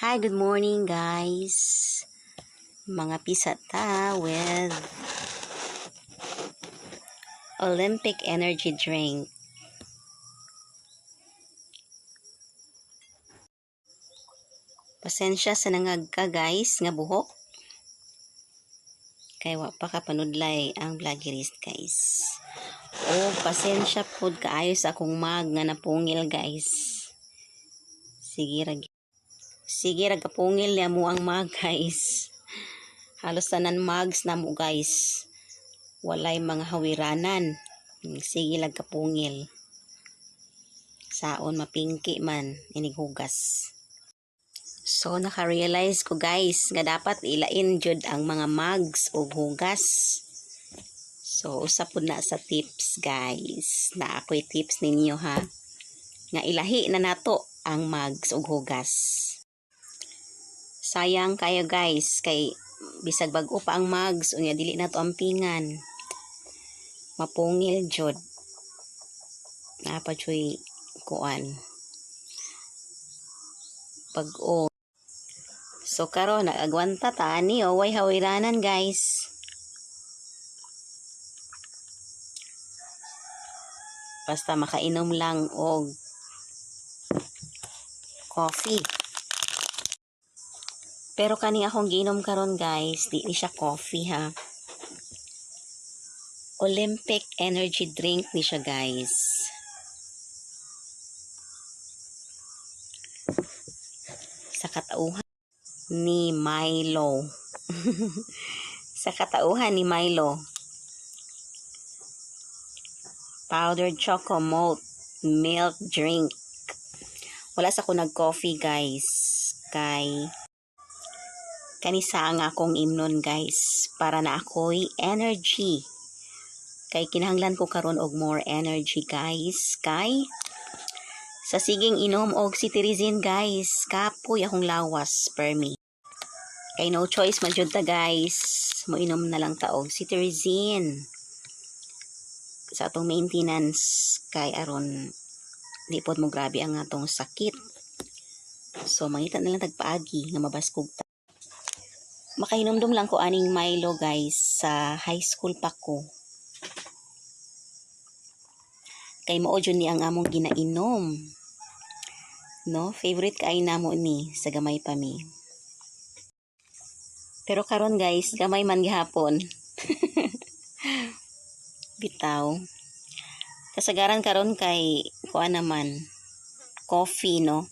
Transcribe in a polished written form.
Hi, good morning guys. Mga pisata with Olympic energy drink. Pasensya sa nangagka guys nga buhok. Kay wa pa kapanudlay ang vloggerist guys. O pasensya pod kaayo sa akong mag nga napungil guys. Sige ra kapungil niya mo ang mag guys. Halos tanan mags na mo guys. Walay mga hawiranan. Sige lang kapungil. Saon mapingki man inighugas. So naka-realize ko guys nga dapat ilain jud ang mga mugs o hugas. So usa pud na sa tips guys. Na ako'y tips ninyo ha. Nga ilahi na nato ang mugs o hugas. Sayang kayo guys kay bisag bag-o pa ang mugs unya dili na to ampingan. Mapungil jud. Napachoy kuan. Pag-o. So karon nagagwanta ta ani o way hawiranan guys. Basta makainom lang og coffee. Pero kani akong giinom karon guys, di ni siya coffee ha. Olympic energy drink ni siya guys. Sa katauhan ni Milo. Sa katauhan ni Milo. Powdered choco malt milk drink. Wala sa ko nag-coffee guys. Kay kanisa nga akong imnon guys. Para na ako'y energy. Kay kinahanglan ko karon og more energy guys. Kay sa siging inom og cetirizine guys. Kapoy akong lawas per me. Kay no choice man jud ta guys. Moinom na lang ta og cetirizine. Sa atong maintenance kay aron di pod mo grabe ang atong sakit. So mangita na lang tagpaagi nga mabaskog ta. Makainomdom lang ko aning Milo guys sa high school pa ko. Kay mao jud ni ang among ginainom. No, favorite kay namo ni sa gamay pa mi. Pero karon guys, gamay man gihapon. Bitaw. Kasagaran karon kay kuan naman coffee no.